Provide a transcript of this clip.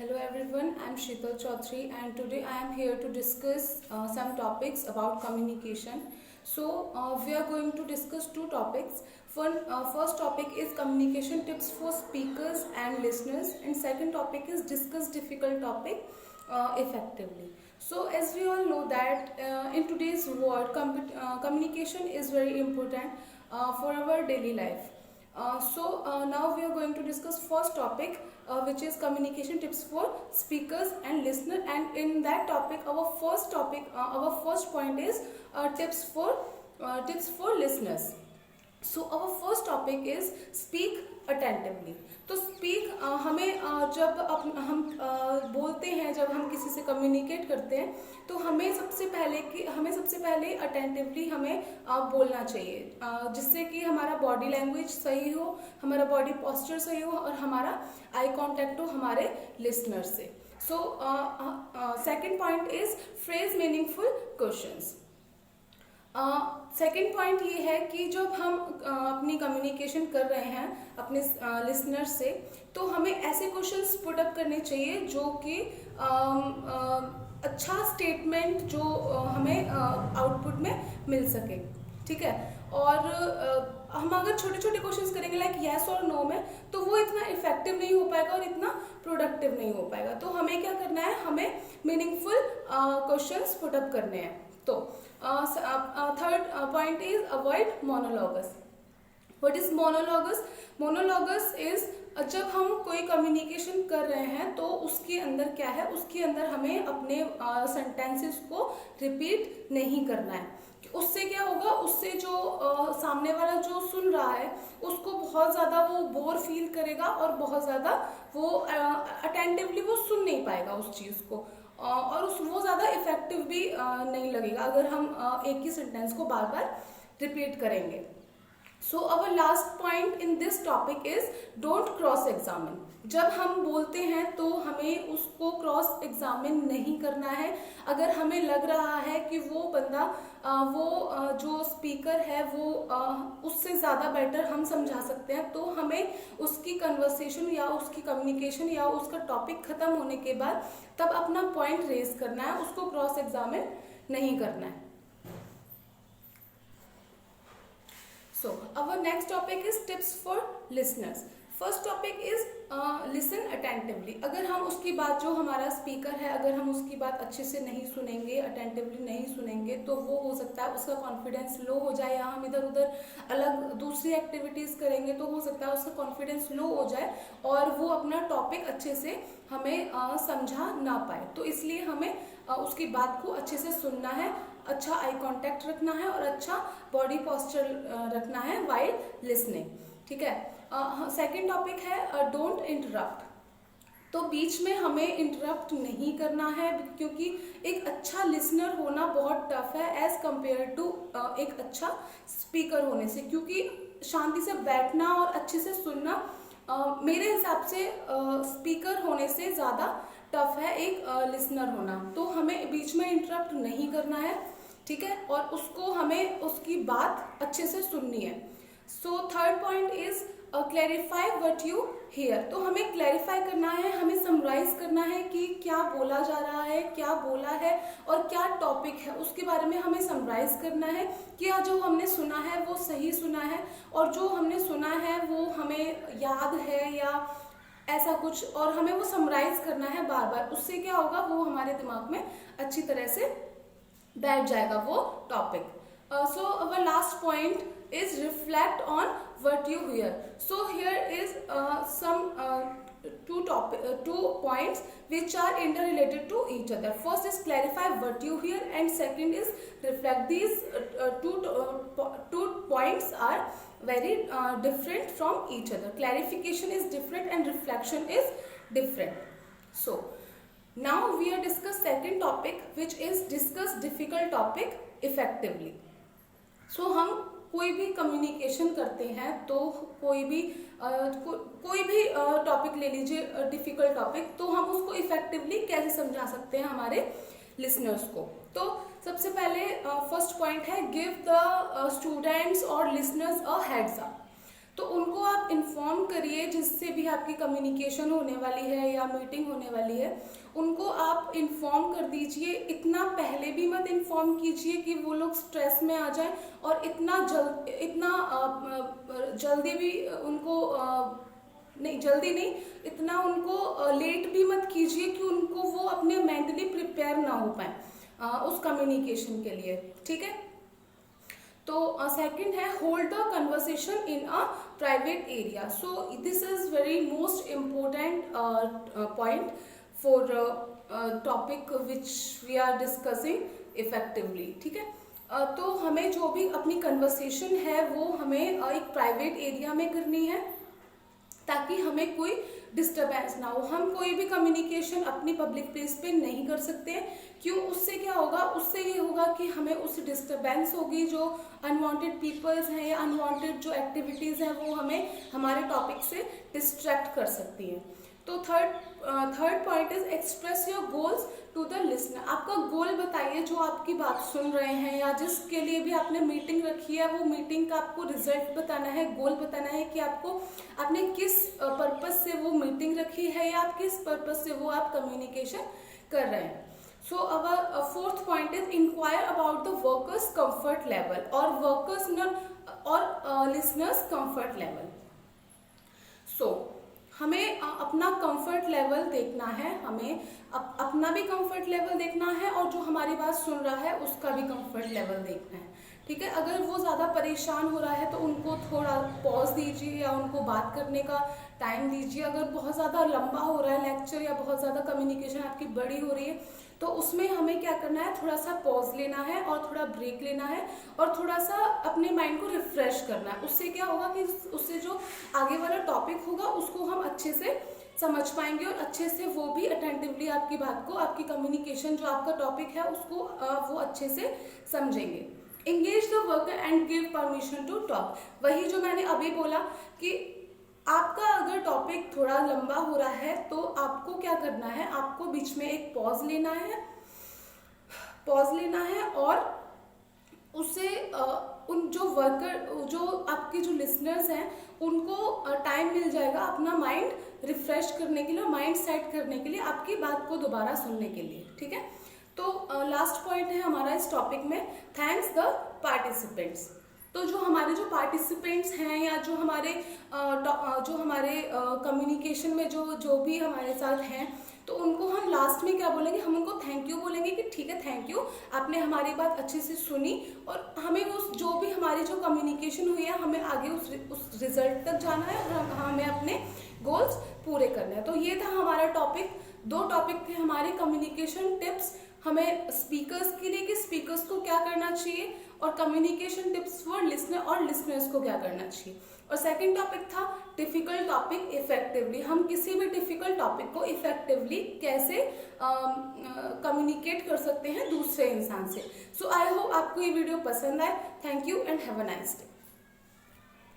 Hello everyone, I am Sheetal Chaudhary and today I am here to discuss some topics about communication. We are going to discuss two topics. First topic is communication tips for speakers and listeners, and second topic is discuss difficult topic effectively. So as we all know that in today's world communication is very important for our daily life. Now we are going to discuss first topic, which is communication tips for speakers and listener. And in that topic, our first point is tips for listeners. So our first topic is speak attentively. तो speak हमें जब हम बोलते हैं, जब हम किसी से कम्युनिकेट करते हैं, तो हमें सबसे पहले अटेंटिवली हमें बोलना चाहिए, जिससे कि हमारा बॉडी लैंग्वेज सही हो, हमारा बॉडी पोस्चर सही हो और हमारा आई कांटेक्ट हो हमारे लिसनर से. So second point is phrase meaningful questions. Second point ये है कि जब हम अपनी कम्युनिकेशन कर रहे हैं अपने लिसनर से, तो हमें ऐसे क्वेश्चंस पुट अप करने चाहिए जो कि अच्छा स्टेटमेंट जो हमें आउटपुट में मिल सके. ठीक है. और हम अगर छोटे छोटे क्वेश्चंस करेंगे लाइक यस और नो में, तो वो इतना इफेक्टिव नहीं हो पाएगा और इतना प्रोडक्टिव नहीं हो पाएगा. तो हमें क्या करना है, हमें मीनिंगफुल क्वेश्चंस पुट अप करने हैं. तो third point is avoid monologues. What is monologues? Monologues is जब हम कोई कम्युनिकेशन कर रहे हैं तो उसके अंदर क्या है, उसके अंदर हमें अपने सेंटेंसेस को रिपीट नहीं करना है. उससे क्या होगा, उससे जो सामने वाला जो सुन रहा है उसको बहुत ज़्यादा वो बोर फील करेगा और बहुत ज़्यादा वो अटेंटिवली वो सुन नहीं पाएगा उस चीज़ को, और वो ज़्यादा इफेक्टिव भी नहीं लगेगा अगर हम एक ही सेंटेंस को बार बार रिपीट करेंगे. So our last point in this topic is don't cross examine. जब हम बोलते हैं तो हमें उसको क्रॉस एग्जामिन नहीं करना है. अगर हमें लग रहा है कि वो बंदा जो स्पीकर है वो उससे ज़्यादा बेटर हम समझा सकते हैं, तो हमें उसकी कन्वर्सेशन या उसकी कम्युनिकेशन या उसका टॉपिक ख़त्म होने के बाद तब अपना पॉइंट रेज करना है, उसको क्रॉस एग्जामिन नहीं करना है. So our next topic is tips for listeners. First topic is listen attentively. अगर हम उसकी बात, जो हमारा स्पीकर है, अगर हम उसकी बात अच्छे से नहीं सुनेंगे, अटेंटिवली नहीं सुनेंगे, तो वो हो सकता है उसका कॉन्फिडेंस लो हो जाए, या हम इधर उधर अलग दूसरी एक्टिविटीज़ करेंगे तो हो सकता है उसका कॉन्फिडेंस लो हो जाए और वो अपना टॉपिक अच्छे से हमें समझा ना पाए. तो इसलिए हमें उसकी बात को अच्छे से सुनना है, अच्छा आई कांटेक्ट रखना है और अच्छा बॉडी पोस्चर रखना है वाइल लिसनिंग. ठीक है. सेकंड टॉपिक है डोंट इंटरप्ट. तो बीच में हमें इंटरप्ट नहीं करना है, क्योंकि एक अच्छा लिसनर होना बहुत टफ है एज कंपेयर टू एक अच्छा स्पीकर होने से, क्योंकि शांति से बैठना और अच्छे से सुनना मेरे हिसाब से स्पीकर होने से ज़्यादा टफ है एक लिसनर होना. तो हमें बीच में इंटरप्ट नहीं करना है. ठीक है. और उसको हमें उसकी बात अच्छे से सुननी है. So third point is clarify what you here. तो हमें क्लैरिफाई करना है, हमें समराइज करना है कि क्या बोला जा रहा है, क्या बोला है और क्या टॉपिक है, उसके बारे में हमें समराइज करना है. क्या जो हमने सुना है वो सही सुना है और जो हमने सुना है वो हमें याद है या ऐसा कुछ, और हमें वो समराइज करना है बार बार. उससे क्या होगा, वो हमारे दिमाग में अच्छी तरह से बैठ जाएगा वो topic. So our last point is reflect on what you hear. So here is some two points which are interrelated to each other. First is clarify what you hear and second is reflect. These two points are very different from each other. Clarification is different and reflection is different. So now we are discuss second topic, which is discuss difficult topic effectively. So हम कोई भी communication करते हैं तो कोई भी topic ले लीजिए, डिफिकल्ट टॉपिक, तो हम उसको इफेक्टिवली कैसे समझा सकते हैं हमारे लिसनर्स को. तो सबसे पहले फर्स्ट पॉइंट है गिव द स्टूडेंट्स और लिसनर्स अ हेड्स अप. तो उनको आप इन्फॉर्म करिए, जिससे भी आपकी कम्युनिकेशन होने वाली है या मीटिंग होने वाली है उनको आप इन्फॉर्म कर दीजिए। इतना पहले भी मत इन्फॉर्म कीजिए कि वो लोग स्ट्रेस में आ जाएं, और इतना जल्दी भी उनको नहीं, जल्दी नहीं, इतना उनको लेट भी मत कीजिए कि उनको वो अपने मेंटली प्रिपेयर ना हो पाए उस कम्युनिकेशन के लिए, ठीक है। तो सेकंड है hold the conversation in a private area. So this is very most important point for topic which we are discussing effectively, ठीक है। तो हमें जो भी अपनी कन्वर्सेशन है वो हमें एक प्राइवेट एरिया में करनी है, ताकि हमें कोई डिस्टरबेंस ना हो। हम कोई भी कम्युनिकेशन अपनी पब्लिक प्लेस पे नहीं कर सकते हैं। क्यों? उससे क्या होगा, उससे ये होगा कि हमें उससे डिस्टरबेंस होगी, जो अनवांटेड पीपल्स हैं या अनवांटेड जो एक्टिविटीज हैं वो हमें हमारे टॉपिक से डिस्ट्रैक्ट कर सकती हैं। तो third point is express your goals to the listener. आपका गोल बताइए, जो आपकी बात सुन रहे हैं या जिसके लिए भी आपने मीटिंग रखी है, वो मीटिंग का आपको रिजल्ट बताना है, गोल बताना है कि आपने किस पर्पस से वो मीटिंग रखी है या आप किस पर्पस से वो आप कम्युनिकेशन कर रहे हैं। So our fourth point is inquire about the workers comfort level और वर्कर्स और लिसनर्स कंफर्ट लेवल। सो हमें अपना कंफर्ट लेवल देखना है, हमें अपना भी कंफर्ट लेवल देखना है और जो हमारी बात सुन रहा है उसका भी कंफर्ट लेवल देखना है, ठीक है। अगर वो ज़्यादा परेशान हो रहा है तो उनको थोड़ा पॉज दीजिए या उनको बात करने का टाइम दीजिए। अगर बहुत ज़्यादा लंबा हो रहा है लेक्चर या बहुत ज़्यादा कम्युनिकेशन आपकी बड़ी हो रही है तो उसमें हमें क्या करना है, थोड़ा सा पॉज लेना है और थोड़ा ब्रेक लेना है और थोड़ा सा अपने माइंड को रिफ्रेश करना है। उससे क्या होगा कि उससे जो आगे वाला टॉपिक होगा उसको हम अच्छे से समझ पाएंगे और अच्छे से वो भी अटेंटिवली आपकी बात को, आपकी कम्युनिकेशन जो आपका टॉपिक है उसको वो अच्छे से समझेंगे। Engage the worker and give permission to talk. वही जो मैंने अभी बोला कि आपका अगर टॉपिक थोड़ा लंबा हो रहा है तो आपको क्या करना है, आपको बीच में एक पॉज लेना है और उससे उन जो वर्कर, जो आपके जो लिसनर्स हैं उनको टाइम मिल जाएगा अपना माइंड रिफ्रेश करने के लिए, माइंड सेट करने के लिए, आपकी बात को दोबारा सुनने के लिए, ठीक है। तो लास्ट पॉइंट है हमारा इस टॉपिक में, थैंक्स द पार्टिसिपेंट्स। तो जो हमारे जो पार्टिसिपेंट्स हैं या जो हमारे कम्युनिकेशन में जो भी हमारे साथ हैं, तो उनको हम लास्ट में क्या बोलेंगे, हम उनको थैंक यू बोलेंगे कि ठीक है, थैंक यू, आपने हमारी बात अच्छे से सुनी और हमें उस जो भी हमारी जो कम्युनिकेशन हुई है हमें आगे उस रिजल्ट तक जाना है और हमें अपने गोल्स पूरे करने हैं। तो ये था हमारा टॉपिक। 2 टॉपिक थे हमारे, कम्युनिकेशन टिप्स हमें स्पीकर्स के लिए कि स्पीकर्स को क्या करना चाहिए, और कम्युनिकेशन टिप्स फॉर लिसनर और लिसनर्स को क्या करना चाहिए। और सेकंड टॉपिक था डिफिकल्ट टॉपिक इफेक्टिवली। हम किसी भी डिफिकल्ट टॉपिक को इफेक्टिवली कैसे कम्युनिकेट कर सकते हैं दूसरे इंसान से। सो आई होप आपको ये वीडियो पसंद आए। Thank you and have a nice day.